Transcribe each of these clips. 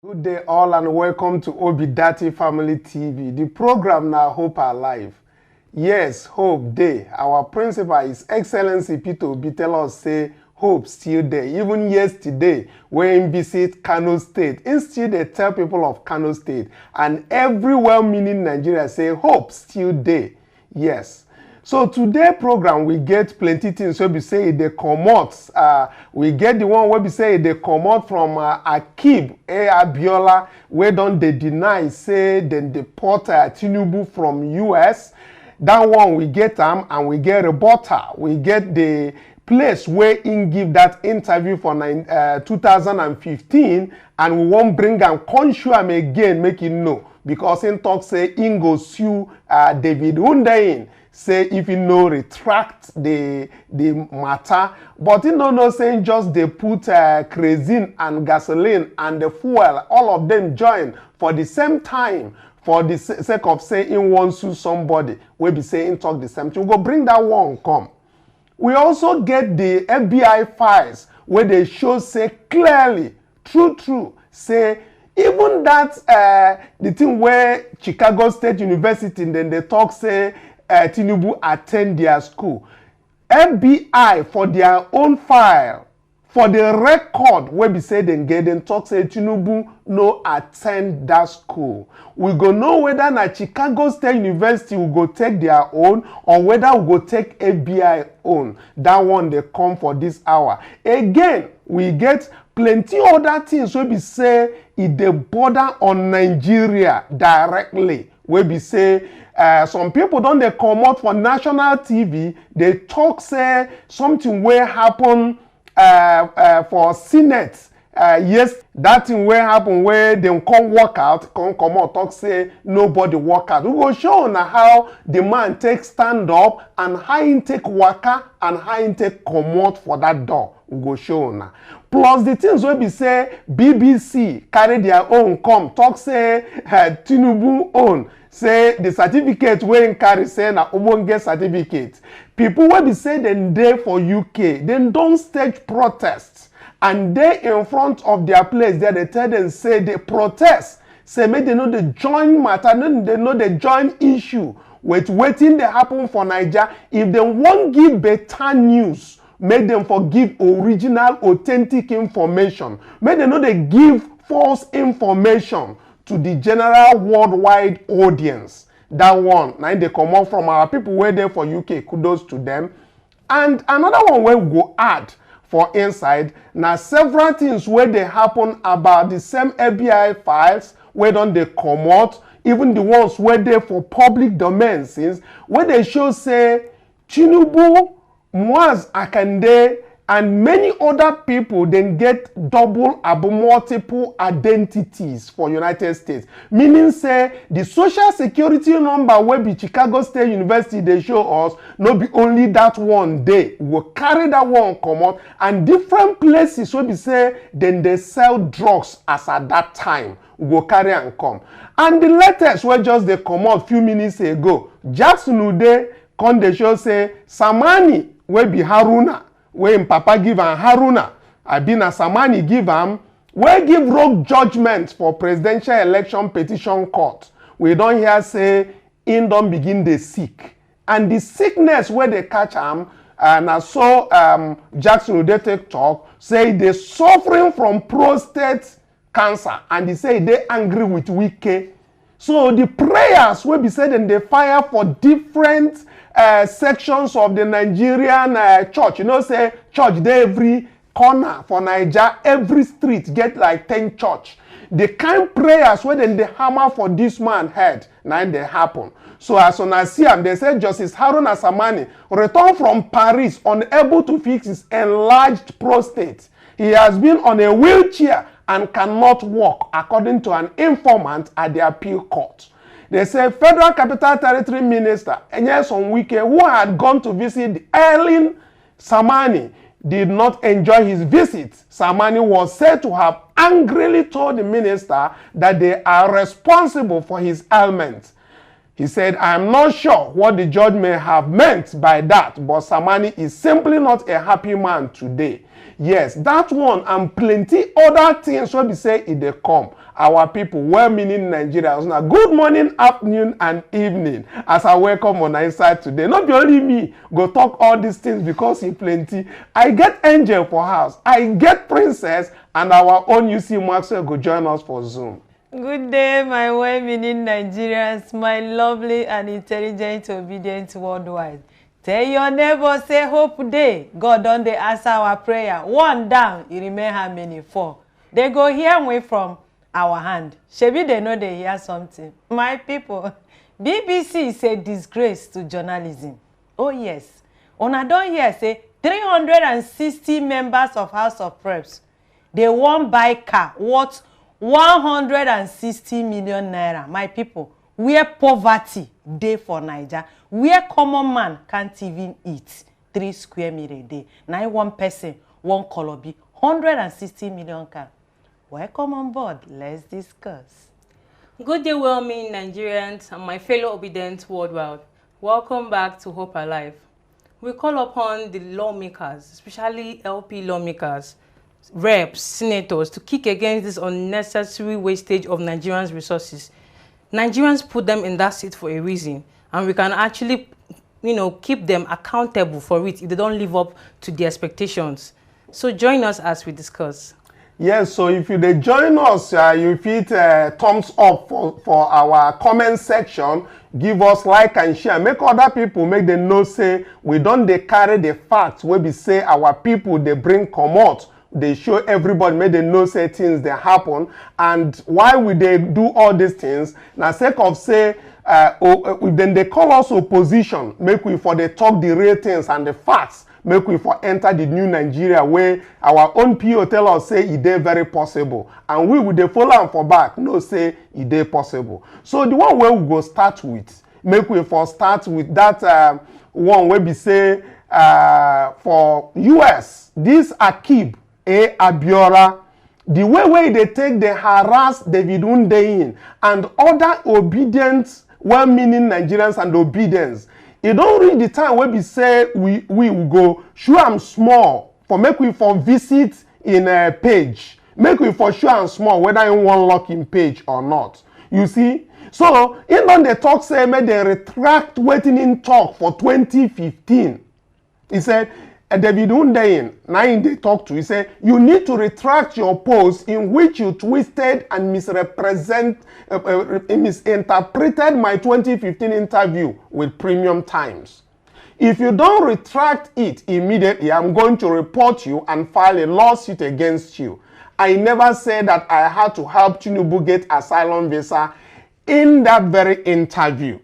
Good day all and welcome to Obidati Family TV. The program now Hope Alive. Yes, Hope Day. Our principal, His Excellency Peter Obi, tell us say hope still there. Even yesterday, when he visit Kanu State, instead they tell people of Kanu State and every well-meaning Nigeria say hope still there. Yes. So today program we get plenty things where we say they comot. We get the one where we say they comot from Akib Abiola, where don't they deny say then deport Tinubu from US. That one we get them and we get rebuttal. We get the place where in give that interview for 2015 and we won't bring and conjure him again, make him know because in talk say in go sue David Hundain. Say if you no retract the matter, but you know saying just they put kerosene and gasoline and the fuel, all of them join for the same time for the sake of saying in one sue somebody, we be saying talk the same thing. We go bring that one come. We also get the FBI files where they show say clearly, true, say even that the thing where Chicago State University then they talk say Tinubu attend their school. FBI for their own file, for the record where we say then get them talk say Tinubu no attend that school. We go know whether na Chicago State University will go take their own or whether we go take FBI own. That one they come for this hour. Again, we get plenty other things where we say it the border on Nigeria directly. Where we say some people don't they come out for national TV, they talk say something will happen for Senate. Yes, that thing will happen where they come work out, come out, talk say nobody work out. We will show now how the man take stand up and how he take waka and how he take come out for that door. We go show now. Plus the things where we say BBC carry their own come, talk say Tinubu own. Say the certificate wey carry say na ogbonge certificate. People wey be say dem dey for UK, dem don stage protests and dey in front of their place there. They tell them say they protest, say make they know the join matter, they know the join issue with wetin dey happen for Naija. If dem wan give better news, make dem for give original, authentic information. Make dem no dey give false information to the general worldwide audience. That one, now they come out from our people where there for UK, kudos to them. And another one where we go add for inside, now several things where they happen about the same FBI files, where don't they come out, even the ones where they for public domain since, where they show say, Tinubu, Mwaz Akande, and many other people then get double multiple identities for United States. Meaning say the social security number where be Chicago State University they show us no be only that one day. We will carry that one come out and different places where we say then they sell drugs as at that time. We go carry and come. And the latest where just they come out few minutes ago. Jackson Ude come they show say Samani where be Haruna. When Papa give am Haruna, Abina Samani give am, we give rogue judgment for presidential election petition court. We don't hear say in don't begin the sick. And the sickness where they catch am, and I saw Jackson Ude take talk, say they suffering from prostate cancer. And they say they angry with Wike. So the prayers will be said and they fire for different sections of the Nigerian church. You know, say church there every corner for Nigeria, every street get like 10 church. The kind prayers where then they hammer for this man head, now they happen. So as soon as see him, they say Justice Haruna Samani returned from Paris unable to fix his enlarged prostate. He has been on a wheelchair and cannot walk, according to an informant at the appeal court. They say Federal Capital Territory Minister Enyesom Wike, who had gone to visit Ellen Samani, did not enjoy his visit. Samani was said to have angrily told the minister that they are responsible for his ailment. He said, I am not sure what the judge may have meant by that, but Samani is simply not a happy man today. Yes, that one and plenty other things will be say if they come. our people, well-meaning Nigerians. Now, good morning, afternoon, and evening. As I welcome on inside today. Not be only me go talk all these things because he plenty. I get Angel for house. I get Princess, and our own UC Maxwell go join us for Zoom. Good day, my well-meaning Nigerians, my lovely and intelligent, obedient worldwide. Tell your neighbor, say hope day. God don't they answer our prayer. One down, you remain how many? 4. They go hear away from our hand. Shebi they know they hear something. My people, BBC is a disgrace to journalism. Oh yes. Una don hear say 360 members of House of Reps, they won't buy car worth 160 million naira. My people, where poverty day for Niger, where common man can't even eat 3 square meter a day. Now one person, one color be 160 million car. Welcome on board. Let's discuss. Good day, well-meaning Nigerians and my fellow obedient worldwide. Welcome back to Hope Alive. We call upon the lawmakers, especially LP lawmakers, reps, senators, to kick against this unnecessary wastage of Nigerians' resources. Nigerians put them in that seat for a reason, and we can actually, keep them accountable for it if they don't live up to the expectations. So join us as we discuss. Yes, so if you join us, you hit thumbs up for our comment section. Give us like and share. Make other people make them know say we don't carry the facts where we say our people they bring come out. They show everybody, make them know say things they happen. And why would they do all these things? Now sake of say then they call us opposition. Make we for they talk the real things and the facts. Make we for enter the new Nigeria where our own PO tell us say it is very possible. And we would they follow them for back, no say it is possible. So the one where we go start with, make we for start with that one where we say for US, this Akib, Abiola, the way they take the harass David Hundeyin and other obedient, well-meaning Nigerians and obedience. It don't reach the time where we say we will go show am small for make we for visit in a page. Make we for show am small whether you want lock in page or not. You see? So in on the talk say make they retract waiting in talk for 2015. He said David Hundeyin, now in the talk to, he said, you need to retract your post in which you twisted and misinterpreted my 2015 interview with Premium Times. If you don't retract it immediately, I'm going to report you and file a lawsuit against you. I never said that I had to help Tinubu get asylum visa in that very interview.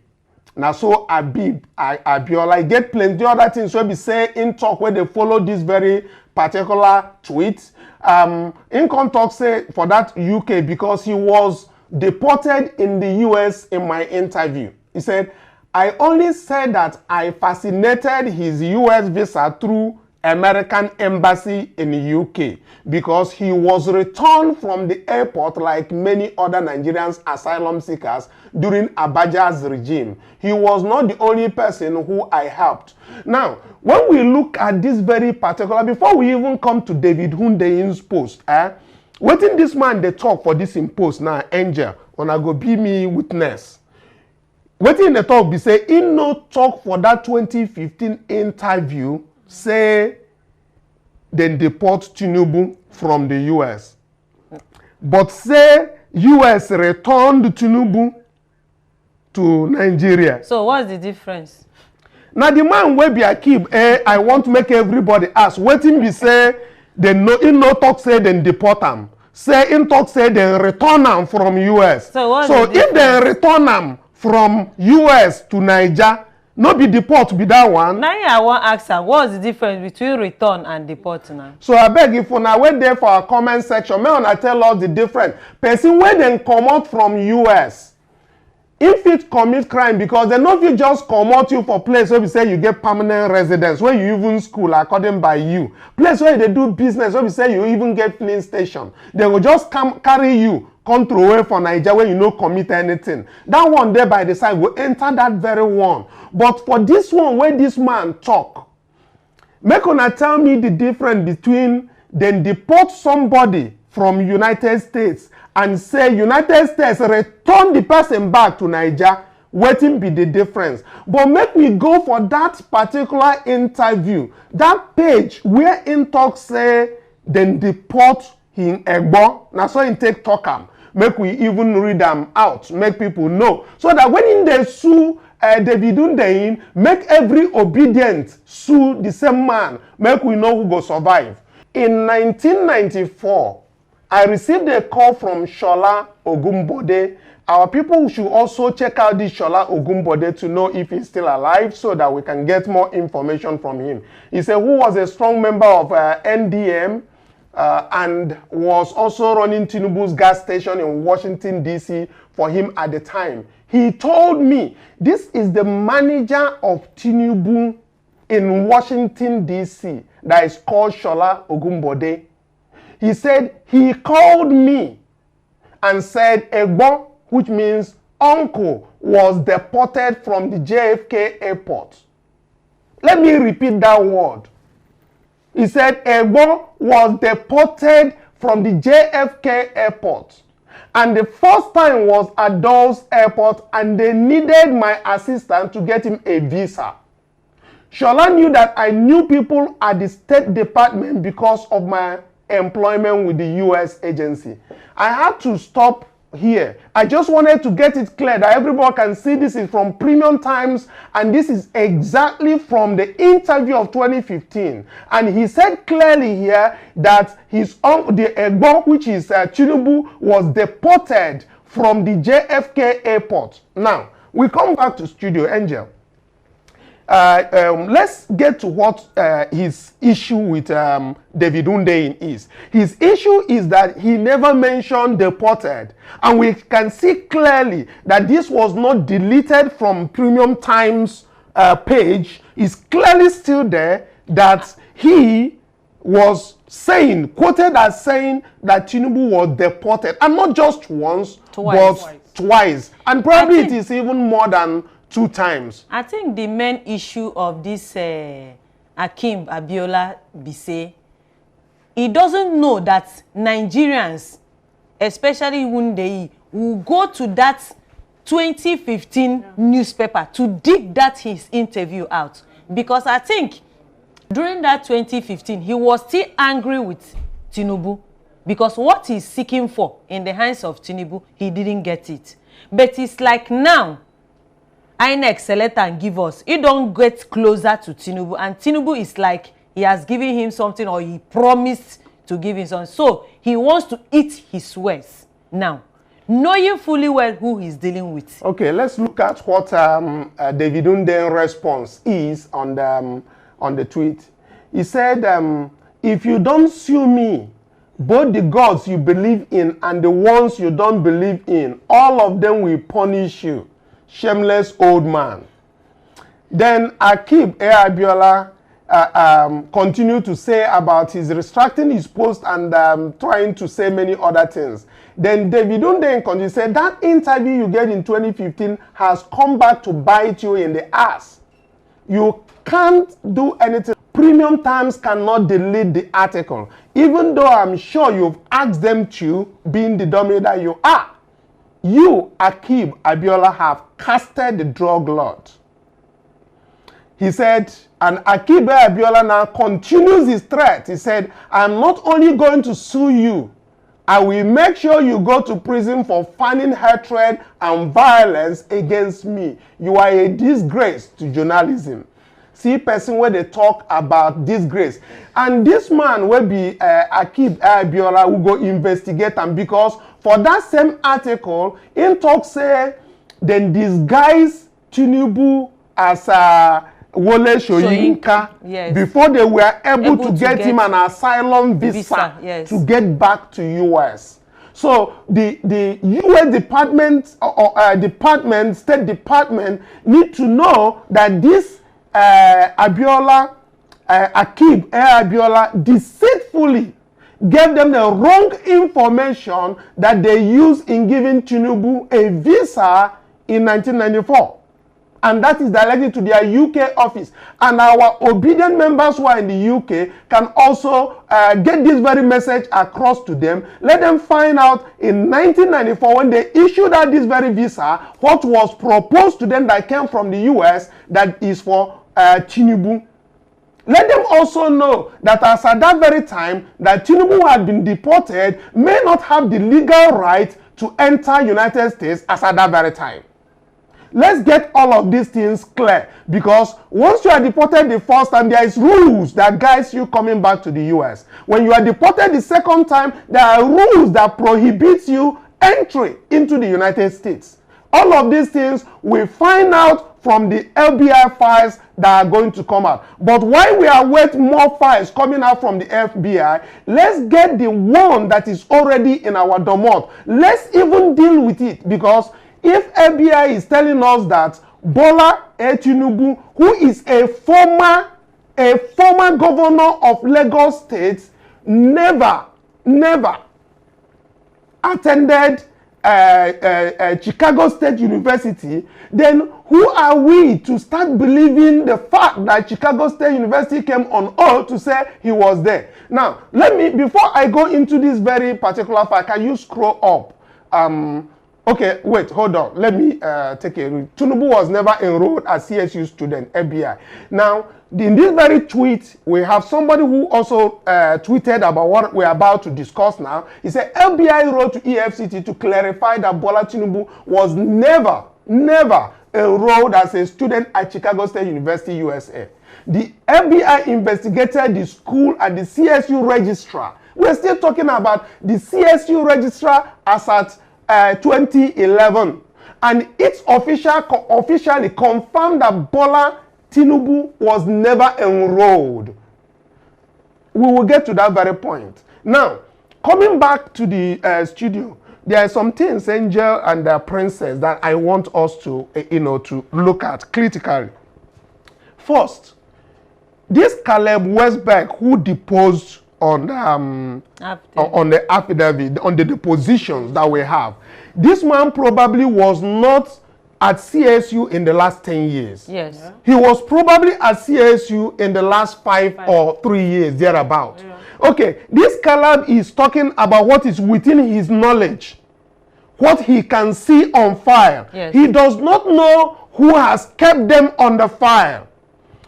Now, so Abiola get plenty other things where we say in talk where they follow this very particular tweet. In talk say for that UK because he was deported in the US in my interview. He said, I only said that I fascinated his US visa through American embassy in the UK because he was returned from the airport like many other Nigerians asylum seekers during Abacha's regime. He was not the only person who I helped. Now, when we look at this very particular, before we even come to David Hundeyin's post, waiting this man they talk for this in post now, Angel, wanna go be me witness. Waiting the talk be say, in no talk for that 2015 interview, say then deport Tinubu from the US. But say US returned Tinubu to Nigeria. So what's the difference? Now the man will be a keep, I want to make everybody ask, waiting be say, they no, in no talk say then deport him. Say in talk say they return him from US. So if they return him from US to Niger, no be deport be that one. Now I want to ask her, what's the difference between return and deport now? So I beg if una wait there for our comment section, may una tell us the difference. Person when they come out from US, if it commit crime because they know if you just come out you for place where we say you get permanent residence, where you even school according by you. Place where they do business, where we say you even get filling station. They will just come carry you. Come through away for Nigeria when you no commit anything. That one there by the side will enter that very one. But for this one where this man talk, make una tell me the difference between then deport somebody from United States and say United States return the person back to Nigeria, wetin be the difference? But make we go for that particular interview, that page where him talk say dem deport him Egbo, na so him take talk am. Make we even read them out, make people know. So that when they sue David Hundeyin, make every obedient sue the same man, make we know who go survive. In 1994, I received a call from Shola Ogunbode. Our people should also check out this Shola Ogunbode to know if he's still alive so that we can get more information from him. He said who was a strong member of NDM, and was also running Tinubu's gas station in Washington, D.C. for him at the time. He told me this is the manager of Tinubu in Washington, D.C. that is called Shola Ogunbode. He said he called me and said Egbo, which means uncle, was deported from the JFK airport. Let me repeat that word. He said Egbo was deported from the JFK airport. And the first time was at Dulles Airport, and they needed my assistance to get him a visa. Shola knew that I knew people at the State Department because of my employment with the U.S. agency. I had to stop here. I just wanted to get it clear that everybody can see this is from Premium Times, and this is exactly from the interview of 2015. And he said clearly here that his the Egbo, which is Tinubu, was deported from the JFK airport. Now we come back to Studio Angel. Let's get to what his issue with David Hundeyin is. His issue is that he never mentioned deported. And we can see clearly that this was not deleted from Premium Times page. It's clearly still there that he was saying, quoted as saying that Tinubu was deported. And not just once, but twice. And probably it is even more than 2 times. I think the main issue of this Akim Abiola Bise, he doesn't know that Nigerians, especially Hundeyin, will go to that 2015 newspaper to dig that his interview out. Because I think during that 2015, he was still angry with Tinubu. Because what he's seeking for in the hands of Tinubu, he didn't get it. But it's like now, INEC select and give us. He don't get closer to Tinubu, and Tinubu is like he has given him something, or he promised to give him something. So he wants to eat his words now, knowing fully well who he's dealing with. Okay, let's look at what David Hundeyin's response is on the tweet. He said, if you don't sue me, both the gods you believe in and the ones you don't believe in, all of them will punish you. Shameless old man. Then Akib Abiola continued to say about his retracting his post and trying to say many other things. Then David Hundeyin continued to say that interview you get in 2015 has come back to bite you in the ass. You can't do anything. Premium Times cannot delete the article, even though I'm sure you've asked them to, being the dummy that you are. You, Akib Abiola, have casted the drug lord. He said, and Akib Abiola now continues his threat. He said, I'm not only going to sue you, I will make sure you go to prison for fanning hatred and violence against me. You are a disgrace to journalism. See person where they talk about disgrace. And this man will be Akib Abiola who go investigate him, because for that same article, in talk say, then disguise Tinubu as Wole Soyinka, yes, before they were able to get him an asylum visa, yes, to get back to US. So the US Department, State Department need to know that this Abiola, Akib Abiola deceitfully gave them the wrong information that they used in giving Tinubu a visa in 1994. and that is directly to their UK office. And our obedient members who are in the UK can also get this very message across to them. Let them find out in 1994 when they issued out this very visa, what was proposed to them that came from the US that is for Tinubu. Let them also know that as at that very time that Tinubu had been deported may not have the legal right to enter United States as at that very time. Let's get all of these things clear, because once you are deported the first time, there is rules that guides you coming back to the US. When you are deported the second time, there are rules that prohibit you entry into the United States. All of these things we find out from the FBI files that are going to come out. But while we await more files coming out from the FBI, let's get the one that is already in our domot. Let's even deal with it, because if FBI is telling us that Bola Tinubu, who is a former governor of Lagos State, never attended Chicago State University, then who are we to start believing the fact that Chicago State University came on oath to say he was there? Now, before I go into this very particular fact, can you scroll up? Okay, wait, hold on. Let me take a read. Tinubu was never enrolled as CSU student, FBI. Now, in this very tweet, we have somebody who also tweeted about what we're about to discuss now. He said, FBI wrote to EFCT to clarify that Bola Tinubu was never enrolled as a student at Chicago State University, USA. The FBI investigated the school and the CSU registrar. We're still talking about the CSU registrar as at 2011, and it's officially confirmed that Bola Tinubu was never enrolled. We will get to that very point. Now, coming back to the studio, there are some things, Angel and Princess, that I want us to, to look at critically. First, this Caleb Westberg who deposed on the affidavit, on the depositions that we have. This man probably was not at CSU in the last 10 years. Yes. Yeah. He was probably at CSU in the last 5 or 3 years, thereabout. Yeah. Okay, this Caleb is talking about what is within his knowledge, what he can see on file. Yes. He does not know who has kept them on the file.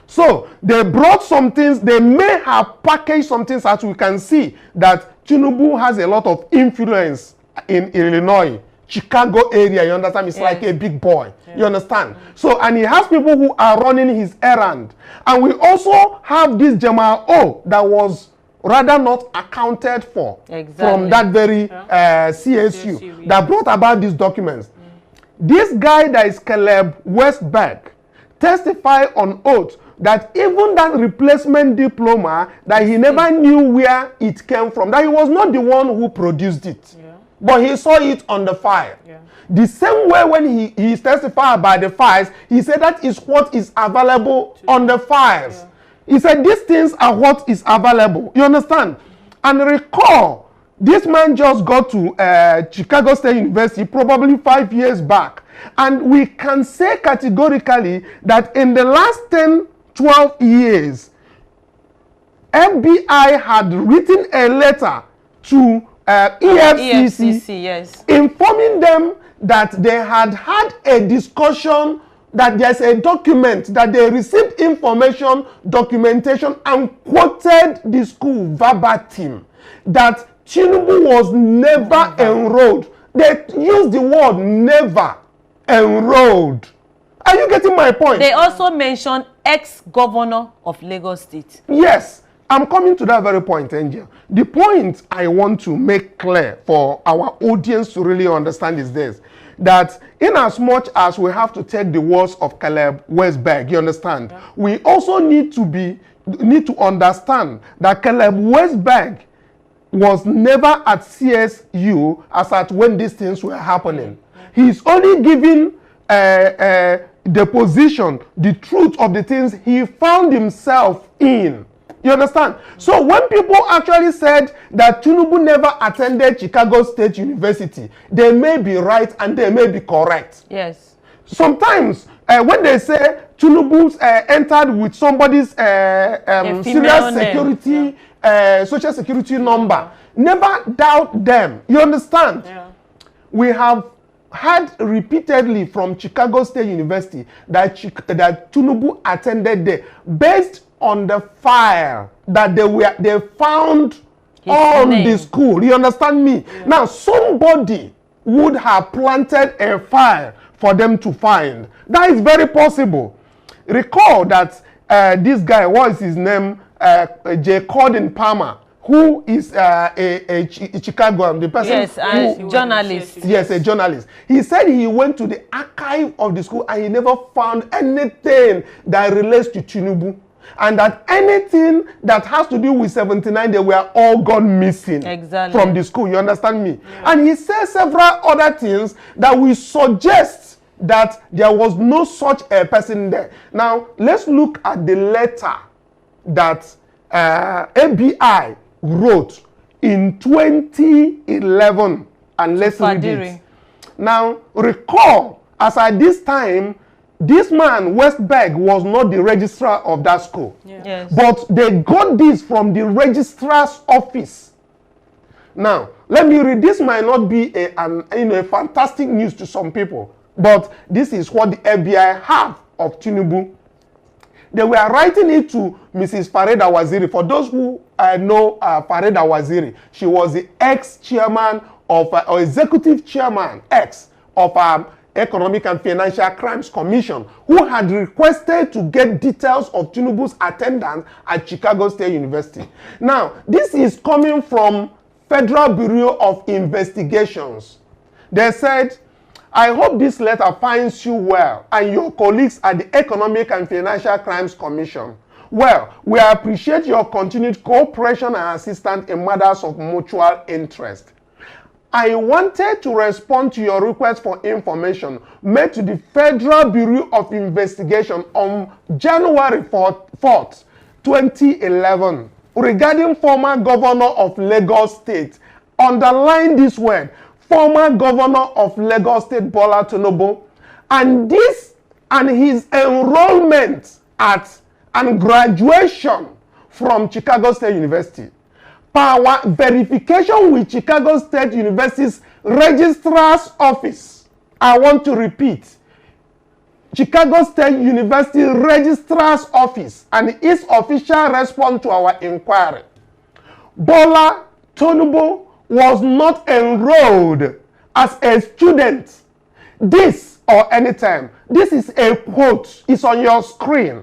So they brought some things, they may have packaged some things, as we can see that Tinubu has a lot of influence in Illinois, Chicago area, you understand? It's like a big boy, you understand? So, and he has people who are running his errand. And we also have this Jamal O that was rather not accounted for from that very CSU that brought about these documents. This guy that is Caleb Westberg testified on oath that even that replacement diploma, that he never knew where it came from, that he was not the one who produced it, but he saw it on the file. The same way when he testified about the files, he said that is what is available on the files. He said these things are what is available. You understand? And recall, this man just got to Chicago State University probably 5 years back. And we can say categorically that in the last 10-12 years, FBI had written a letter to EFCC, informing them that they had had a discussion, that there's a document, that they received information, documentation, and quoted the school verbatim, that Tinubu was never enrolled. They used the word never enrolled. Are you getting my point? They also mentioned ex-governor of Lagos State. Yes, I'm coming to that very point, Angel. The point I want to make clear for our audience to really understand is this, that in as much as we have to take the words of Caleb Westberg, you understand, we also need to understand that Caleb Westberg was never at CSU as at when these things were happening. He's only giving the position, the truth of the things he found himself in. You understand? So when people actually said that Tinubu never attended Chicago State University, they may be right and they may be correct. Yes. sometimes when they say Tinubu entered with somebody's serious security, social security number, never doubt them. You understand? Yeah. We have heard repeatedly from Chicago State University that Tinubu attended there based on the file that they found on the school. You understand me? Yeah. Now, somebody would have planted a file for them to find. That is very possible. Recall that this guy, what is his name? J. Corden Palmer, who is a Chicagoan, the person. Yes, a journalist. Yes, a journalist. He said he went to the archive of the school and he never found anything that relates to Tinubu. And that anything that has to do with 79, they were all gone missing from the school. You understand me? Yeah. And he said several other things that will suggest that there was no such a person there. Now, let's look at the letter that ABI wrote in 2011, and let's read it. Now, recall, as at this time, this man, Westberg, was not the registrar of that school. Yeah. Yes. But they got this from the registrar's office. Now, let me read. This might not be a fantastic news to some people, but this is what the FBI have of Tinubu. They were writing it to Mrs. Fareda Waziri. For those who know Fareda Waziri, she was the ex-chairman of, or executive chairman, of Economic and Financial Crimes Commission, who had requested to get details of Tinubu's attendance at Chicago State University. Now, this is coming from Federal Bureau of Investigations. They said, I hope this letter finds you well and your colleagues at the Economic and Financial Crimes Commission. Well, we appreciate your continued cooperation and assistance in matters of mutual interest. I wanted to respond to your request for information made to the Federal Bureau of Investigation on January 4th, 2011, regarding former governor of Lagos State. Underline this word, former governor of Lagos State, Bola Tinubu, and his enrollment at and graduation from Chicago State University. Power verification with Chicago State University's registrar's office. I want to repeat. Chicago State University registrar's office and its official response to our inquiry. Bola Tinubu was not enrolled as a student this or anytime. This is a quote. It's on your screen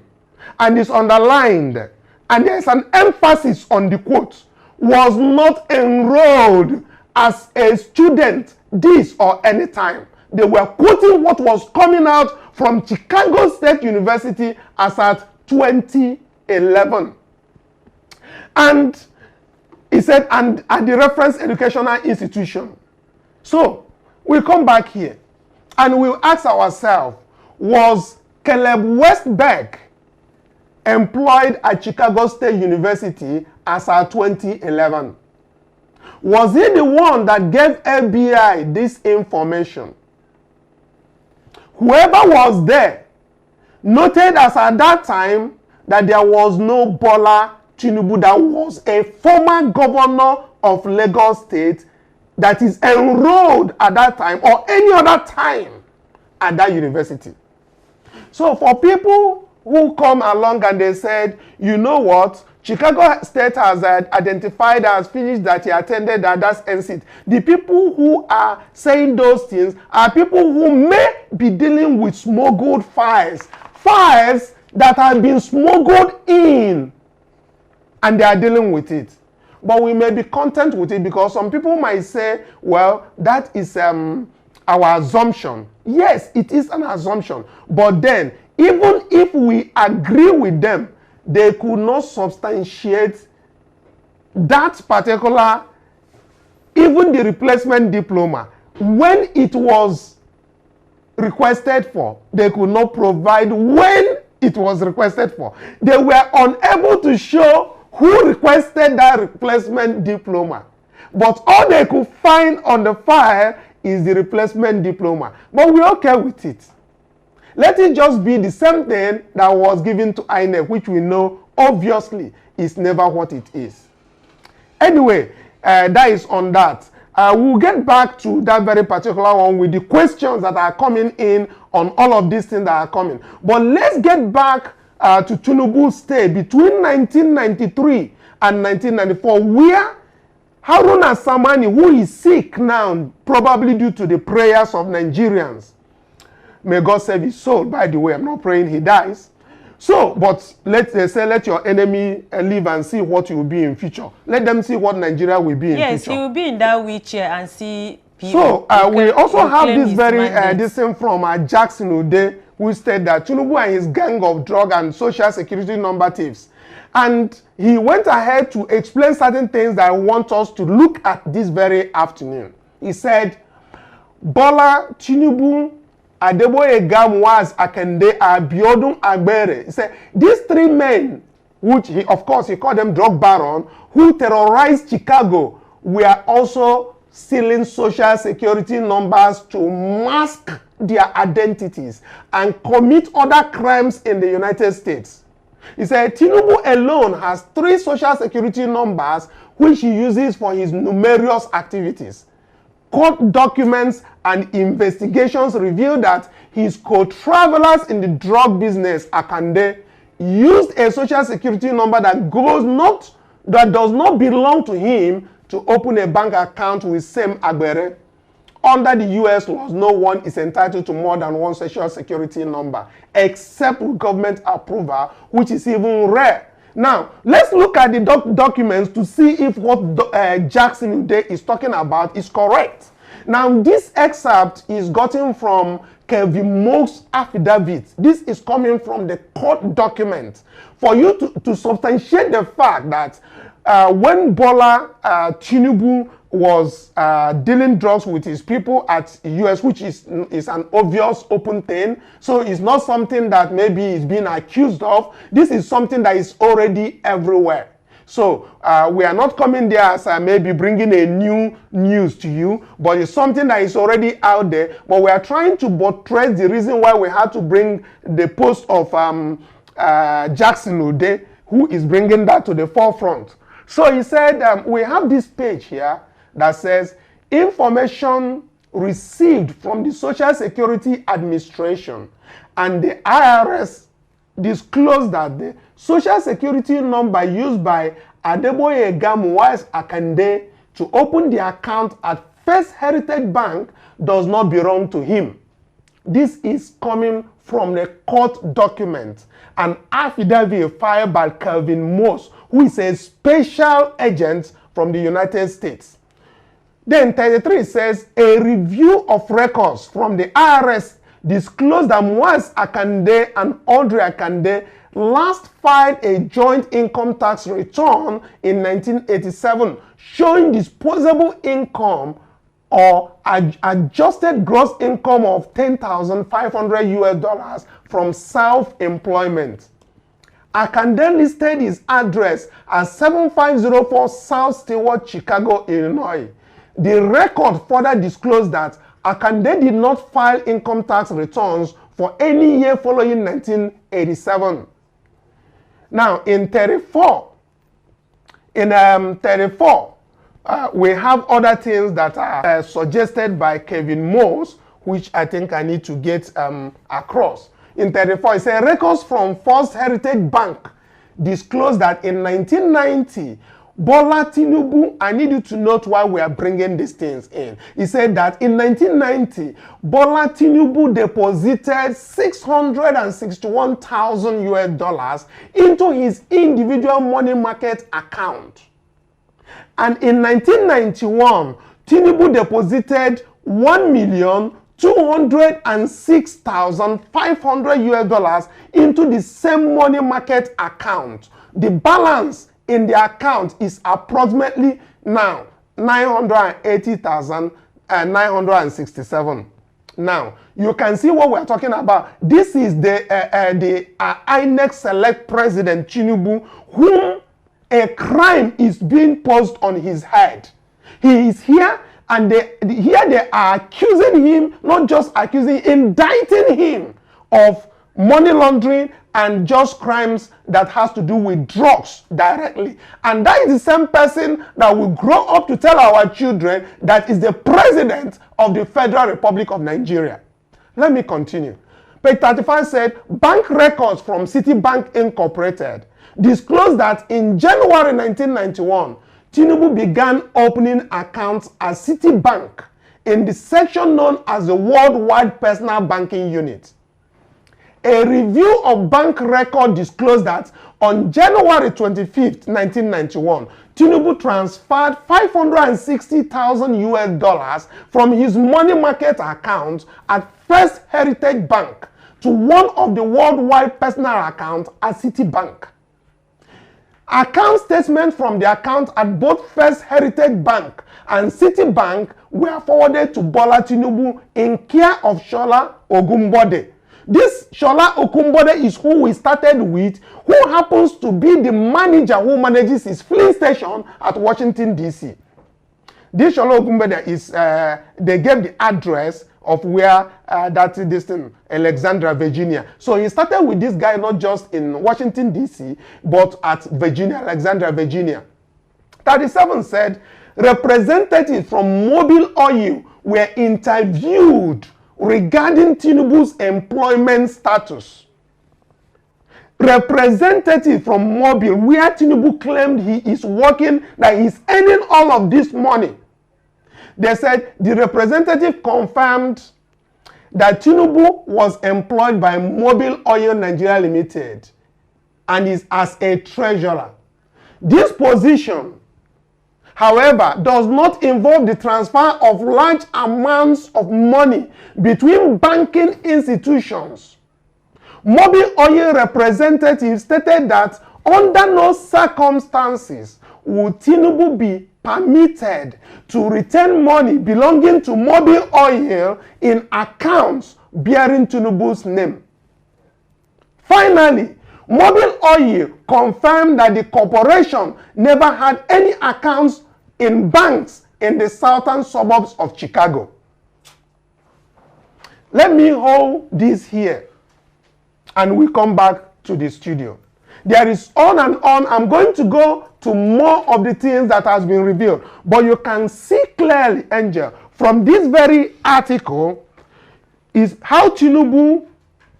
and it's underlined. And there's an emphasis on the quote. Was not enrolled as a student this or any time. They were quoting what was coming out from Chicago State University as at 2011. And he said, and at the reference educational institution. So we come back here and we'll ask ourselves, was Caleb Westberg employed at Chicago State University as at 2011? Was he the one that gave FBI this information? Whoever was there noted as at that time that there was no Bola Tinubu that was a former governor of Lagos State that is enrolled at that time or any other time at that university. So for people who come along and they said, you know what, Chicago State has identified as finished that he attended at that NCT. The people who are saying those things are people who may be dealing with smuggled files that have been smuggled in, and they are dealing with it. But we may be content with it because some people might say, well, that is our assumption. Yes, it is an assumption. But then, even if we agree with them, they could not substantiate that particular, even the replacement diploma. When it was requested for, they could not provide when it was requested for. They were unable to show who requested that replacement diploma. But all they could find on the file is the replacement diploma. But we're okay with it. Let it just be the same thing that was given to INEC, which we know obviously is never what it is. Anyway, that is on that. We'll get back to that very particular one with the questions that are coming in on all of these things that are coming. But let's get back to Tinubu's stay between 1993 and 1994, where Haruna Samani, who is sick now, probably due to the prayers of Nigerians. May God save his soul. By the way, I'm not praying he dies. So, but they say, let your enemy live and see what you will be in future. Let them see what Nigeria will be in future. Yes, he will be in that wheelchair and see people. So, we also have this very this thing from Jackson Ude, who said that Tinubu and his gang of drug and social security number thieves. And he went ahead to explain certain things that I want us to look at this very afternoon. He said, Bola, Tinubu, Adeboye Gamwas, Akande, Abiodun, Agbere. He said, these three men, which he, of course, he called them drug baron, who terrorized Chicago, were also stealing social security numbers to mask their identities and commit other crimes in the United States. He said, Tinubu alone has 3 social security numbers which he uses for his numerous activities. Court documents and investigations reveal that his co-travelers in the drug business, Akande, used a social security number that does not belong to him to open a bank account with same Agbere. Under the US laws, no one is entitled to more than 1 social security number, except with government approval, which is even rare. Now, let's look at the documents to see if what Jackson Ude is talking about is correct. Now, this excerpt is gotten from Kevin Mo's affidavit. This is coming from the court document for you to substantiate the fact that when Bola Tinubu was dealing drugs with his people at US, which is an obvious open thing. So it's not something that maybe is being accused of. This is something that is already everywhere. So we are not coming there as maybe bringing a new news to you, but it's something that is already out there. But we are trying to buttress the reason why we had to bring the post of Jackson Ude, who is bringing that to the forefront. So he said, we have this page here that says, information received from the Social Security Administration and the IRS disclosed that the Social Security number used by Adeboye Gamwas Akande to open the account at First Heritage Bank does not belong to him. This is coming from the court document, an affidavit filed by Kelvin Moss, who is a special agent from the United States. Then 33 says, a review of records from the IRS disclosed that Mwaz Akande and Audrey Akande last filed a joint income tax return in 1987, showing disposable income or adjusted gross income of $10,500 US from self-employment. Akande listed his address as 7504 South Stewart, Chicago, Illinois. The record further disclosed that Akande did not file income tax returns for any year following 1987. Now, in 34, we have other things that are suggested by Kevin Moss, which I think I need to get across. In 34, it says records from First Heritage Bank disclosed that in 1990, Bola Tinubu, I need you to note why we are bringing these things in. He said that in 1990, Bola Tinubu deposited $661,000 US into his individual money market account. And in 1991, Tinubu deposited $1,206,500 US into the same money market account. The balance in the account is approximately now 980,967. Now, you can see what we're talking about. This is the INEC Select President Tinubu, whom a crime is being posed on his head. He is here, and they are accusing him, not just accusing, indicting him of money laundering and just crimes that has to do with drugs directly. And that is the same person that will grow up to tell our children that is the president of the Federal Republic of Nigeria. Let me continue. Page 35 said, bank records from Citibank Incorporated disclosed that in January 1991, Tinubu began opening accounts at Citibank in the section known as the Worldwide Personal Banking Unit. A review of bank record disclosed that on January 25th, 1991, Tinubu transferred $560,000 from his money market account at First Heritage Bank to one of the worldwide personal accounts at Citibank. Account statements from the account at both First Heritage Bank and Citibank were forwarded to Bola Tinubu in care of Shola Ogunbode. This Shola Ogunbode is who we started with, who happens to be the manager who manages his filling station at Washington, D.C. This Shola Ogunbode is, they gave the address of where that is this thing, Alexandria, Virginia. So he started with this guy not just in Washington, D.C., but at Virginia, Alexandria, Virginia. 37 said, representatives from Mobile Oil were interviewed regarding Tinubu's employment status. Representative from Mobile, where Tinubu claimed he is working, that he's earning all of this money. They said the representative confirmed that Tinubu was employed by Mobile Oil Nigeria Limited and is as a treasurer. This position, however, does not involve the transfer of large amounts of money between banking institutions. Mobile Oil representative stated that under no circumstances would Tinubu be permitted to retain money belonging to Mobile Oil in accounts bearing Tinubu's name. Finally, Mobile Oil confirmed that the corporation never had any accounts in banks in the southern suburbs of Chicago. Let me hold this here and we come back to the studio. There is on and on. I'm going to go to more of the things that has been revealed. But you can see clearly, Angel, from this very article, is how Tinubu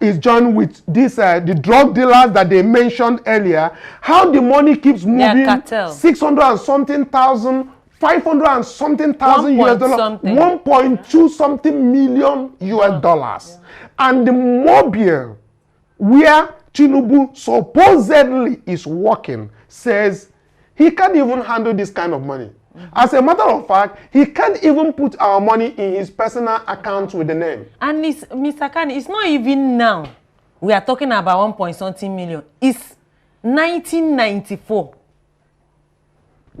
is joined with this, the drug dealers that they mentioned earlier, how the money keeps moving, 600 and something thousand, 500 and something thousand US dollars, 1.2 something million US dollars. And the Mobile, where Tinubu supposedly is working, says he can't even handle this kind of money. As a matter of fact, he can't even put our money in his personal account with the name. And it's, Mr. Kanu, it's not even now. We are talking about 1 point something million. It's 1994.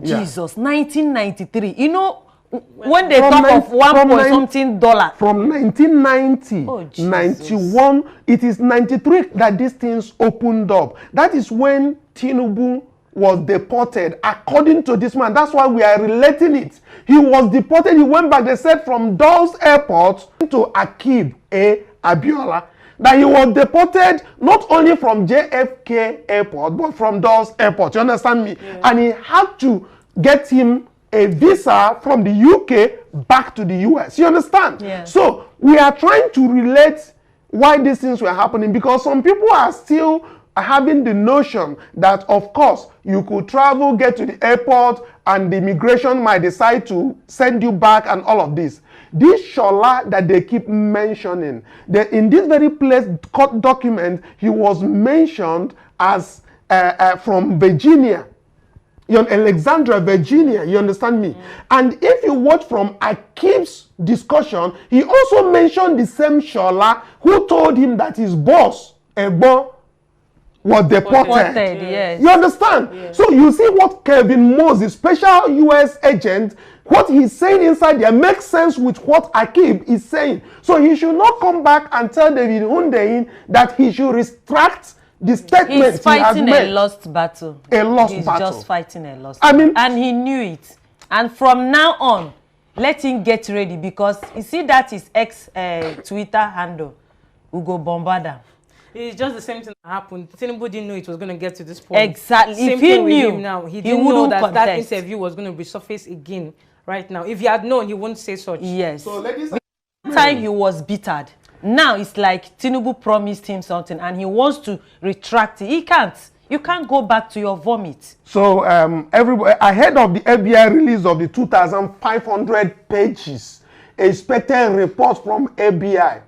Yeah. Jesus, 1993. You know, when they talk of 1 point something dollar. From 1990, 91, it is 93 that these things opened up. That is when Tinubu was deported, according to this man. That's why we are relating it. He was deported. He went back, they said, from Dulles Airport to Akib Abiola. That he was deported not only from JFK Airport, but from Dulles Airport. You understand me? Yeah. And he had to get him a visa from the UK back to the US. You understand? Yeah. So we are trying to relate why these things were happening, because some people are still having the notion that, of course, you could travel, get to the airport, and the immigration might decide to send you back and all of this. This Shola that they keep mentioning, in this very place court document, he was mentioned as from Virginia. Alexandria, Virginia, you understand me? And if you watch from Akib's discussion, he also mentioned the same Shola who told him that his boss, Ebo, was deported. Yes. You understand? Yes. So you see what Kevin Moses, special US agent, what he's saying inside there makes sense with what Akib is saying. So he should not come back and tell David Hundeyin that he should retract the statement. He's fighting a lost battle. A lost battle. He's just fighting a lost battle. And he knew it. And from now on, let him get ready, because you see that is ex Twitter handle. we go bombard them. It's just the same thing that happened. Tinubu didn't know it was going to get to this point. Exactly. Same if he thing knew, with him now. He didn't know that that interview was going to resurface again right now. If he had known, he wouldn't say such. Yes. So ladies, time he was bittered. Now it's like Tinubu promised him something and he wants to retract it. He can't. You can't go back to your vomit. So everybody, ahead of the FBI release of the 2,500 pages expected report from FBI,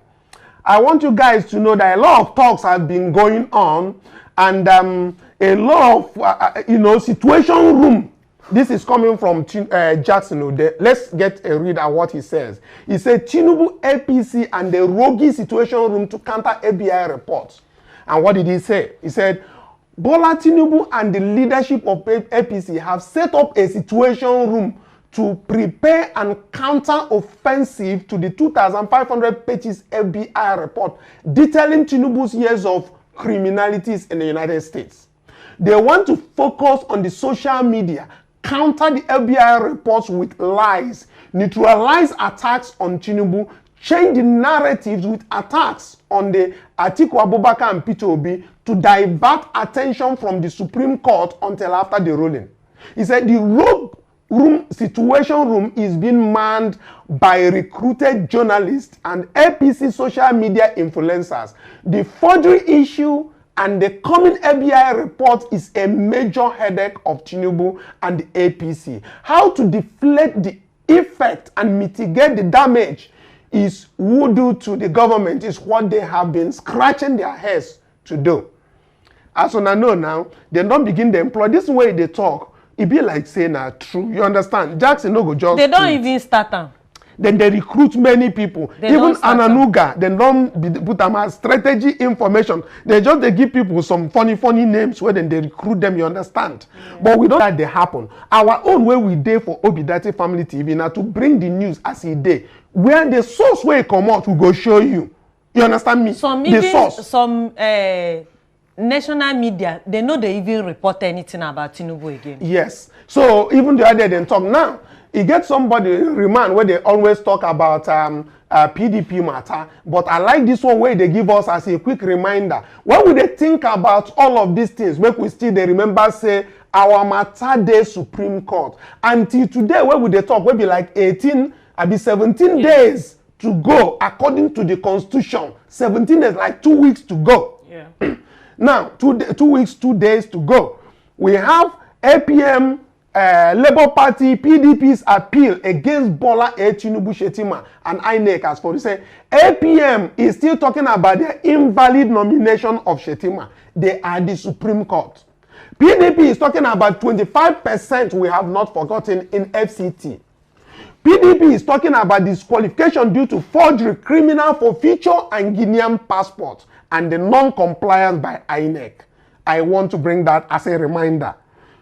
I want you guys to know that a lot of talks have been going on, and a lot of situation room. This is coming from Jackson. Let's get a read at what he says. He said Tinubu, APC, and the roguey situation room to counter FBI reports. And what did he say? He said Bola Tinubu and the leadership of APC have set up a situation room to prepare and counter offensive to the 2,500 pages FBI report detailing Tinubu's years of criminalities in the United States. They want to focus on the social media, counter the FBI reports with lies, neutralize attacks on Tinubu, change the narratives with attacks on the Atiku Abubakar and Peter Obi to divert attention from the Supreme Court until after the ruling. He said the rogue situation room is being manned by recruited journalists and APC social media influencers. The forgery issue and the coming FBI report is a major headache of Tinubu and the APC. How to deflate the effect and mitigate the damage is voodoo to the government is what they have been scratching their heads to do. As I know now, they don't begin to employ this way they talk. It be like saying true. You understand? Jackson no go just. They don't even start them. Then they recruit many people. Even Ananuga, they don't put them as strategy information. They give people some funny names where then they recruit them. You understand? Yeah. But we don't let that happen. Our own way we did for Obidate Family TV now to bring the news as it did. Where the source where it come out, we go show you. You understand me? Some national media, they know they even report anything about Tinubu again. Yes. So even the other day they talk now. You get somebody remind where they always talk about PDP matter, but I like this one where they give us as a quick reminder. When we they think about all of these things, make we still they remember say our matter day Supreme Court. Until today, where would they talk? Will be like 18, be 17 days to go according to the Constitution. 17 days, like 2 weeks to go. Yeah. Now, 2 weeks, 2 days to go. We have APM, Labour Party, PDP's appeal against Bola Tinubu Shetima and INEC as for say APM is still talking about their invalid nomination of Shetima. They are the Supreme Court. PDP is talking about 25% we have not forgotten in FCT. PDP is talking about disqualification due to forgery, criminal forfeiture, and Guinean passport, and the non-compliance by INEC. I want to bring that as a reminder.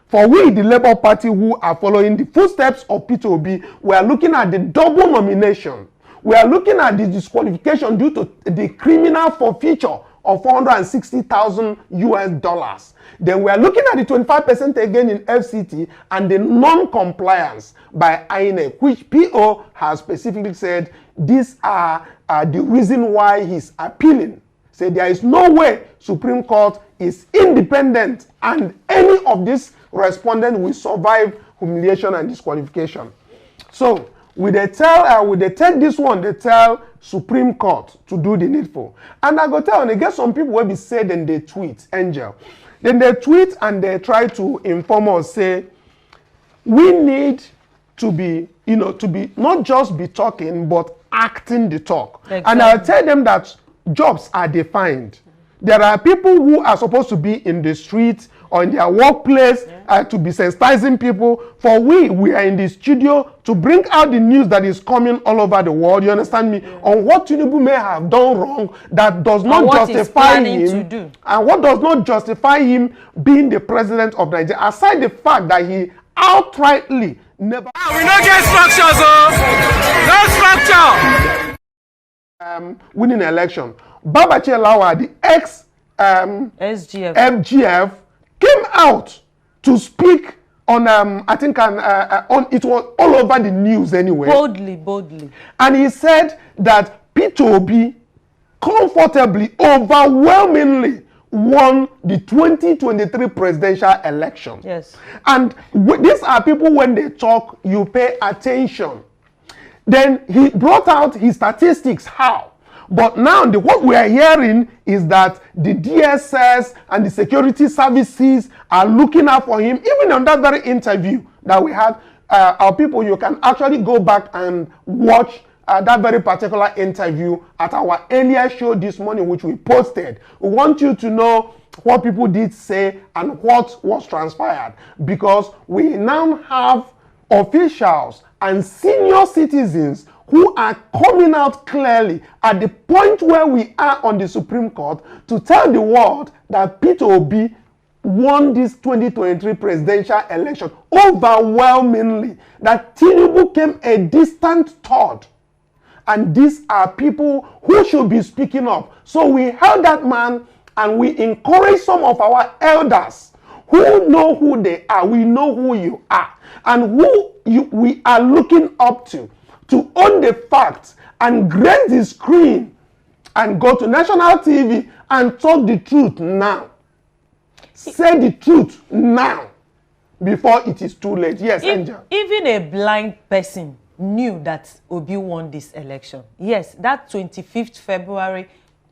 For we, the Labour Party, who are following the footsteps of Peter Obi, we are looking at the double nomination. We are looking at the disqualification due to the criminal forfeiture of $460,000 US. Then we are looking at the 25% again in FCT and the non-compliance by INEC, which PO has specifically said these are the reason why he's appealing. Say there is no way Supreme Court is independent and any of these respondents will survive humiliation and disqualification. So we they take this one, they tell Supreme Court to do the needful. And I go tell, and they get some people will be said and they tweet, Angel. Then they tweet and they try to inform us, say, we need to be, to be not just be talking, but acting the talk. Exactly. And I'll tell them that jobs are defined. There are people who are supposed to be in the streets or in their workplace to be sensitizing people. For we are in the studio to bring out the news that is coming all over the world. You understand me? Yeah. On what Tinubu may have done wrong that does not justify him. And what does not justify him being the president of Nigeria. Aside the fact that he outrightly never... We don't get structures, no structure! Winning election. Babachi Lawa, the SGF. FGF, came out to speak on I think on it was all over the news anyway. Boldly. And he said that Peter Obi comfortably, overwhelmingly won the 2023 presidential election. Yes. And these are people, when they talk, you pay attention. Then he brought out his statistics, how. But now what we are hearing is that the DSS and the security services are looking out for him. Even on that very interview that we had, our people, you can actually go back and watch that very particular interview at our earlier show this morning, which we posted. We want you to know what people did say and what was transpired, because we now have officials and senior citizens who are coming out clearly at the point where we are on the Supreme Court to tell the world that Peter Obi won this 2023 presidential election overwhelmingly, that Tinubu came a distant third. And these are people who should be speaking up. So we held that man, and we encourage some of our elders who know who they are. We know who you are and who we are looking up to own the facts and grace the screen and go to national TV and talk the truth now. Say the truth now before it is too late. Yes, Angel. Even a blind person knew that Obi won this election. Yes, that 25th February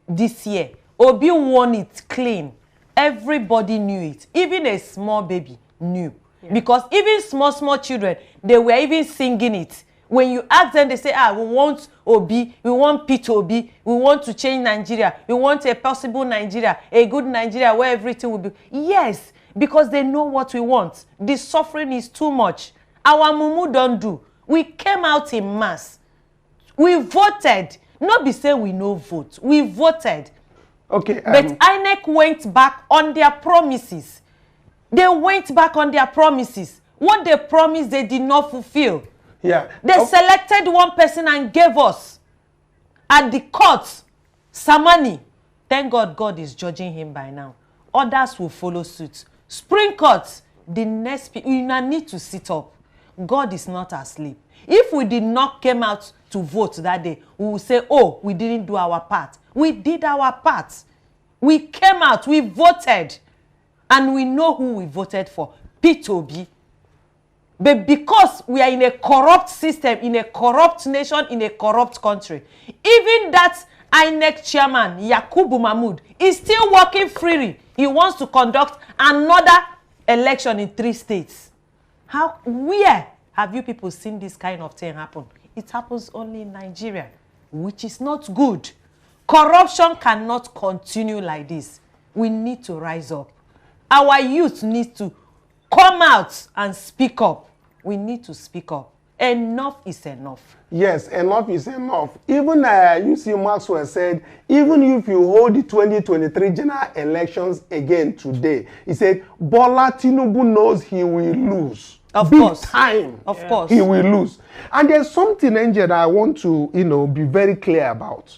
this year, Obi won it clean. Everybody knew it. Even a small baby knew. Yeah. Because even small children, they were even singing it. When you ask them, they say, we want Obi, we want Peter Obi, we want to change Nigeria, we want a possible Nigeria, a good Nigeria where everything will be. Yes, because they know what we want. The suffering is too much. Our mumu don't do. We came out in mass. We voted. Not be saying we no vote. We voted. Okay. But INEC went back on their promises. They went back on their promises. What they promised, they did not fulfill. Yeah. They selected one person and gave us at the court, Samani. Thank God, God is judging him by now. Others will follow suit. Spring Court, the next people, you need to sit up. God is not asleep. If we did not come out to vote that day, we will say, oh, we didn't do our part. We did our part. We came out, we voted, and we know who we voted for, Peter Obi. But because we are in a corrupt system, in a corrupt nation, in a corrupt country, even that INEC chairman, Yakubu Mahmoud, is still working freely. He wants to conduct another election in 3 states. Where have you people seen this kind of thing happen? It happens only in Nigeria, which is not good. Corruption cannot continue like this. We need to rise up. Our youth needs to come out and speak up. We need to speak up. Enough is enough. Yes, enough is enough. Even UC Maxwell said, even if you hold the 2023 general elections again today, he said, Bola Tinubu knows he will lose. Of Big course. time. Of course. He will lose. And there's something, Angel, that I want to, be very clear about.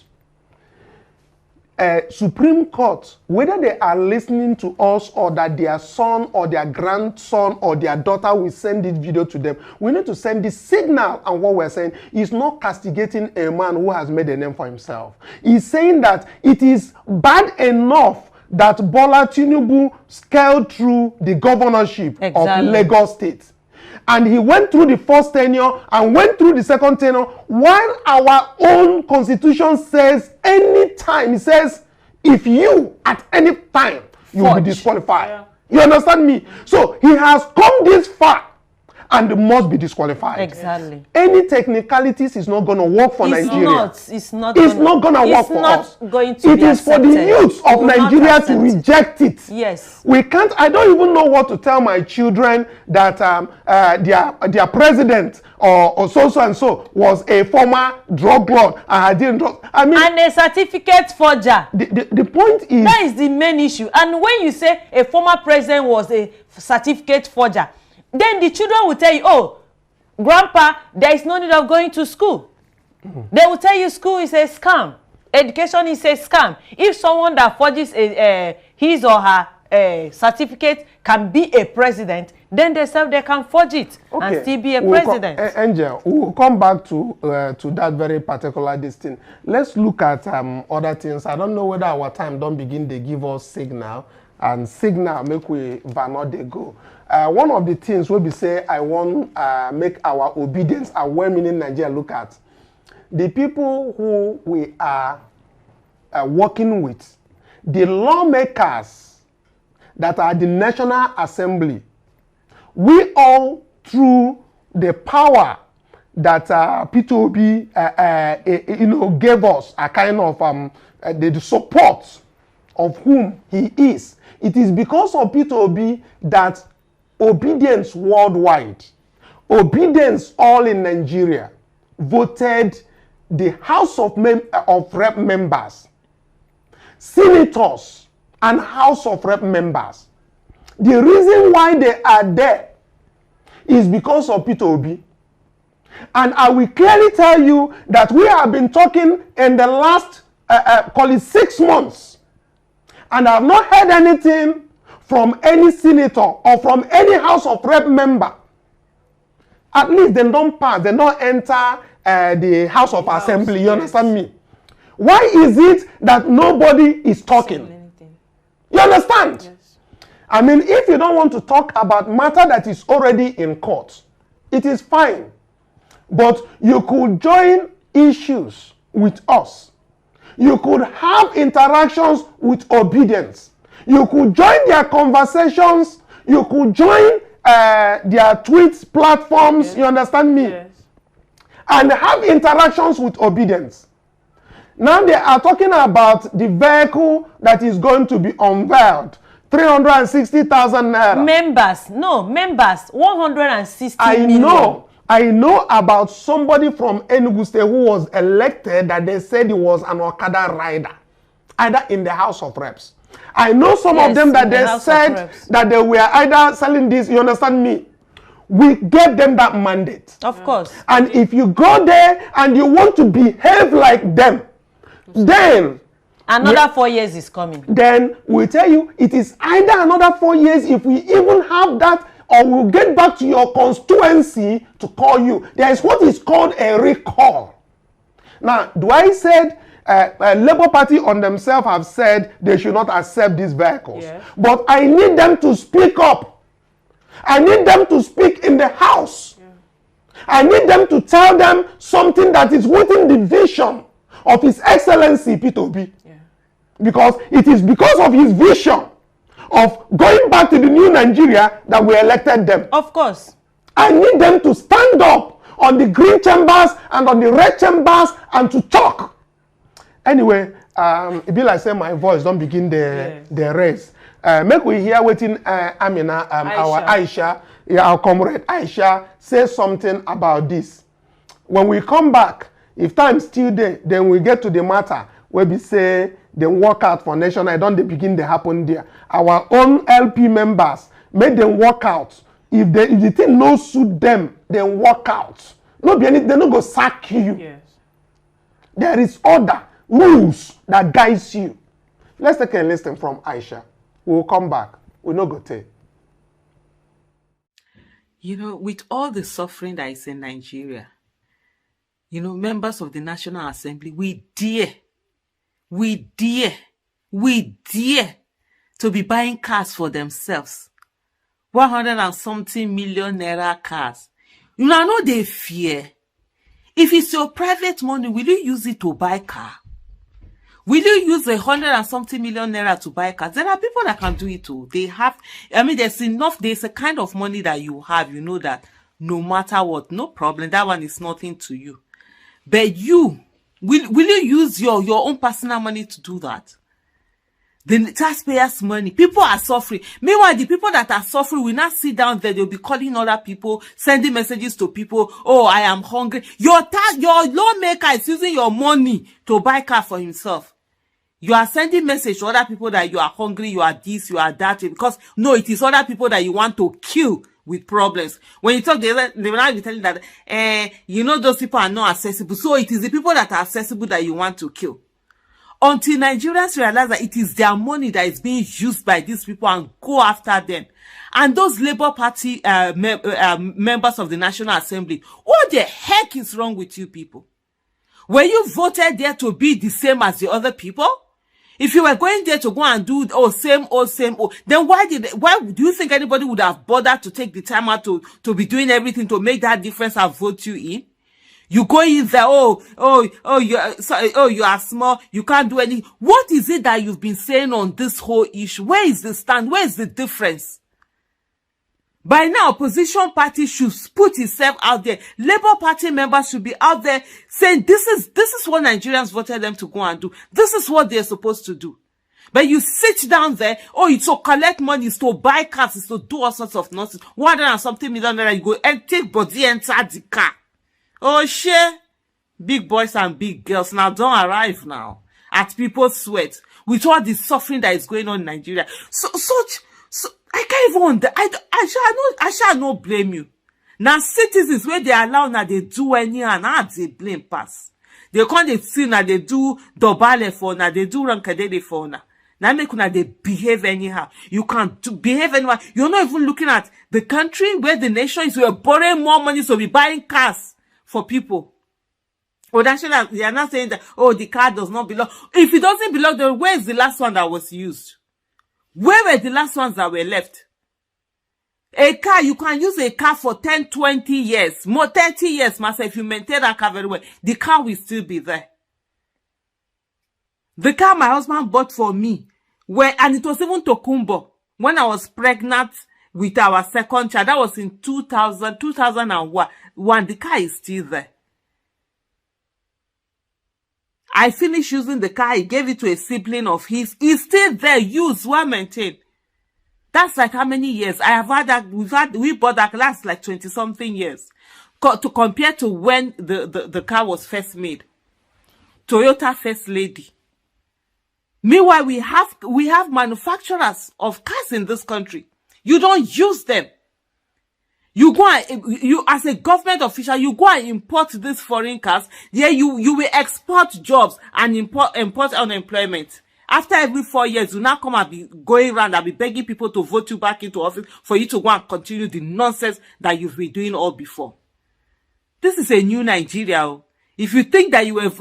Supreme Court, whether they are listening to us or that their son or their grandson or their daughter will send this video to them, we need to send this signal. And what we're saying is not castigating a man who has made a name for himself. He's saying that it is bad enough that Bola Tinubu scaled through the governorship of Lagos State. And he went through the first tenure and went through the second tenure, while our own constitution says anytime, it says if you at any time you will be disqualified. Yeah. You understand me? So he has come this far and must be disqualified. Exactly. Any technicalities is not going to work for Nigeria. It's not going to work for us. It is for the youth of Nigeria to reject it. Yes. We can't. I don't even know what to tell my children that their president or so and so was a former drug lord and I didn't drug. I mean, and a certificate forger. The point is, that is the main issue. And when you say a former president was a certificate forger, then the children will tell you, oh, grandpa, there is no need of going to school. They will tell you school is a scam. Education is a scam. If someone that forges his or her certificate can be a president, then they can forge it and still be a president. Angel, we'll come back to that very particular thing. Let's look at other things. I don't know whether our time don't begin to give us signal, and signal make we not they go. One of the things we be say I want make our obedience and women in Nigeria look at the people who we are working with, the lawmakers that are the National Assembly. We all, through the power that P2B gave us a kind of the support of whom he is. It is because of P2B that obedience worldwide, obedience all in Nigeria, voted the House of Rep members, senators, and House of Rep members. The reason why they are there is because of P2B. And I will clearly tell you that we have been talking in the last, call it 6 months, and I have not heard anything from any senator or from any House of Rep member. At least they don't pass, they don't enter the House of Assembly. You understand me? Why is it that nobody is talking? You understand? Yes. I mean, if you don't want to talk about matter that is already in court, it is fine. But you could join issues with us. You could have interactions with obedience. You could join their conversations. You could join their tweets platforms. Yes. You understand me? Yes. And have interactions with obedience. Now they are talking about the vehicle that is going to be unveiled. 360,000 naira. Members, 160 million. I know about somebody from Enugu State who was elected that they said he was an Okada rider, either in the House of Reps. I know some of them that they said that they were either selling this. You understand me? We gave them that mandate. Of course. And if you go there and you want to behave like them, then another 4 years is coming. Then we tell you it is either another 4 years if we even have that, or we'll get back to your constituency to call you. There is what is called a recall. Now, do I said Labour Party on themselves have said they should not accept these vehicles. Yes. But I need them to speak up. I need them to speak in the House. Yeah. I need them to tell them something that is within the vision of His Excellency P2B. Yeah. Because it is because of his vision of going back to the new Nigeria that we elected them. Of course. I need them to stand up on the green chambers and on the red chambers and to talk. Anyway, it be like say my voice don't begin the race. Make we hear waiting Amina, our Aisha, our comrade Aisha, say something about this. When we come back, if time still there, then we get to the matter where we say they work out for nation. I don't they begin to happen there. Our own LP members make them work out. If the thing no suit them, then work out. No be anything, they no go sack you. Yes. There is order, rules that guides you. Let's take a listen from Aisha. We'll come back. We'll not go take. You know, with all the suffering that is in Nigeria, you know, members of the National Assembly, we dare to be buying cars for themselves. 100 and something million naira cars. You know they fear. If it's your private money, will you use it to buy car? Will you use 100 and something million naira to buy cars? There are people that can do it too. They have, I mean, there's a kind of money that you have, you know that no matter what, no problem, that one is nothing to you. But you, will you use your own personal money to do that? The taxpayers' money. People are suffering. Meanwhile, the people that are suffering will not sit down there. They'll be calling other people, sending messages to people. Oh, I am hungry. Your lawmaker is using your money to buy car for himself. You are sending message to other people that you are hungry, you are this, you are that. Because, no, it is other people that you want to kill with problems. When you talk, they will not be telling that, you know, those people are not accessible. So it is the people that are accessible that you want to kill. until Nigerians realize that it is their money that is being used by these people and go after them. And those Labour Party members of the National Assembly, what the heck is wrong with you people? Were you voted there to be the same as the other people? If you were going there to go and do same old, then why do you think anybody would have bothered to take the time out to be doing everything to make that difference and vote you in? You go in there, you are small, you can't do anything. What is it that you've been saying on this whole issue? Where is the stand? Where is the difference? By now, opposition party should put itself out there. Labour Party members should be out there saying this is what Nigerians voted them to go and do. This is what they're supposed to do. But you sit down there, it's to collect money, it's to buy cars, it's to do all sorts of nonsense. 100 and something million naira, you go and take body enter the car. Oh, share. Big boys and big girls now don't arrive now at people's sweat with all the suffering that is going on in Nigeria. So I can't even, I shall not blame you. Now citizens, where they allow now they do anyhow, and now they blame pass. They can't they see now they do dobale for now, they do rankadede for now. Now make una they behave anyhow. You can't behave anyhow. You're not even looking at the country where the nation is. We're borrowing more money so we buying cars for people. Or they are not saying that, the car does not belong. If it doesn't belong, then where is the last one that was used? Where were the last ones that were left? A car, you can use a car for 10, 20 years. More 30 years, master, if you maintain that car very well. The car will still be there. The car my husband bought for me, and it was even Tokumbo, when I was pregnant with our second child. That was in 2001. The car is still there. I finished using the car. He gave it to a sibling of his. It's still there, used, well maintained. That's like how many years? I have had that. We bought that last like 20 something years. To compare to when the car was first made. Toyota First Lady. Meanwhile, we have manufacturers of cars in this country. You don't use them. You as a government official, you go and import these foreign cars. Yeah, you will export jobs and import unemployment. After every 4 years, you now come and be going around and be begging people to vote you back into office for you to go and continue the nonsense that you've been doing all before. This is a new Nigeria. If you think that you were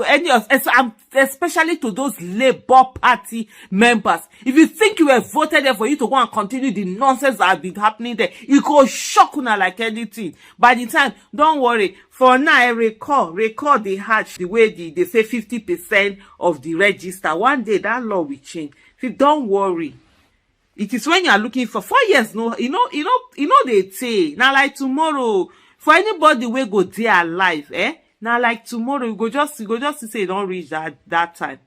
especially to those Labour Party members, if you think you were voted there for you to go and continue the nonsense that has been happening there, it could shock you like anything. By the time, don't worry. For now, I record the hatch the way they say 50% of the register. One day that law will change. Don't worry. It is when you are looking for 4 years. No, you know they say now like tomorrow for anybody we go there alive, Now, like tomorrow, you go just say you don't reach that time.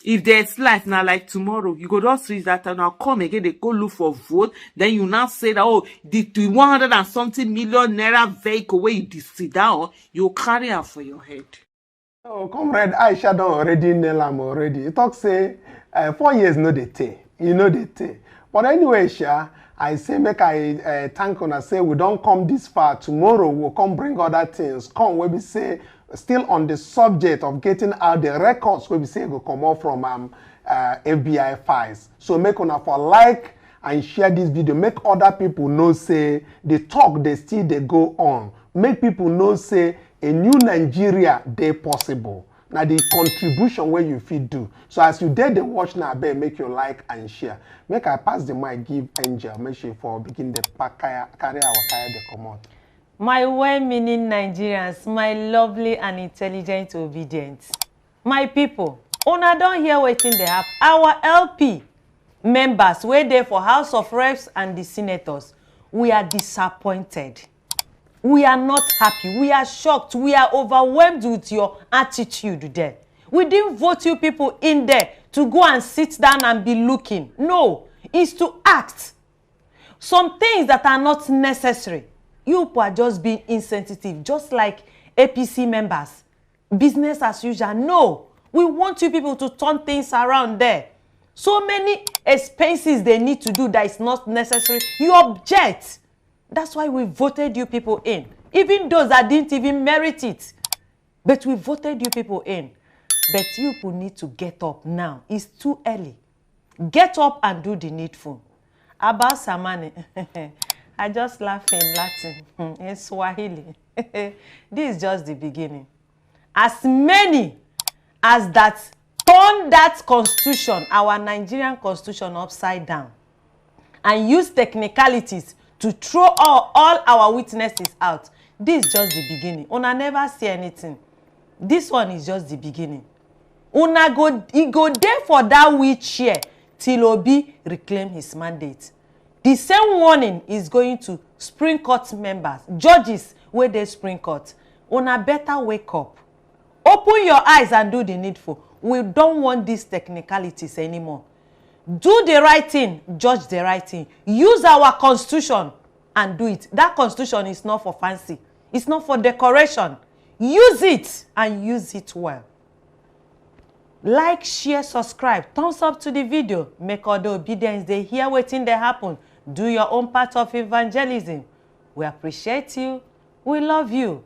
If there's life, now like tomorrow, you go just reach that time. Now come again, they go look for vote. Then you now say that, the 100 and something million naira vehicle where you sit down, you carry out for your head. Oh, comrade Aisha don't already nail am already. You talk say 4 years no they take. You know they take. But anyway, Sha, I say make I thank on. I say we don't come this far. Tomorrow we'll come bring other things. Come where we say still on the subject of getting out the records where we say go come out from FBI files. So make una for like and share this video. Make other people know say the talk they still they go on. Make people know say a new Nigeria they possible. Now the contribution where you fit do. So as you dare the watch now, better make your like and share. Make I pass the mic, give Angel, make sure for begin the carry our kaya the come out. My well-meaning Nigerians, my lovely and intelligent obedient. My people, una don't hear waiting they have. Our LP members, we're there for House of Reps and the senators. We are disappointed. We are not happy. We are shocked. We are overwhelmed with your attitude there. We didn't vote you people in there to go and sit down and be looking. No, it's to act. Some things that are not necessary. You people are just being insensitive, just like APC members. Business as usual. No, we want you people to turn things around there. So many expenses they need to do that is not necessary. You object. That's why we voted you people in. Even those that didn't even merit it. But we voted you people in. But you people need to get up now. It's too early. Get up and do the needful. About Samani, I just laugh in Latin, in Swahili. This is just the beginning. As many as that turn that constitution, our Nigerian constitution, upside down and use technicalities to throw all our witnesses out, this is just the beginning. Una never see anything. This one is just the beginning. Una go there for that wheelchair till Obi reclaim his mandate. The same warning is going to Supreme Court members, judges where they Supreme Court. Una better wake up. Open your eyes and do the needful. We don't want these technicalities anymore. Do the right thing, judge the right thing. Use our constitution and do it. That constitution is not for fancy. It's not for decoration. Use it and use it well. Like, share, subscribe, thumbs up to the video. Make all the obedience. They hear wetin dey happen. Do your own part of evangelism. We appreciate you. We love you.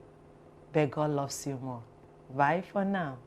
But God loves you more. Bye for now.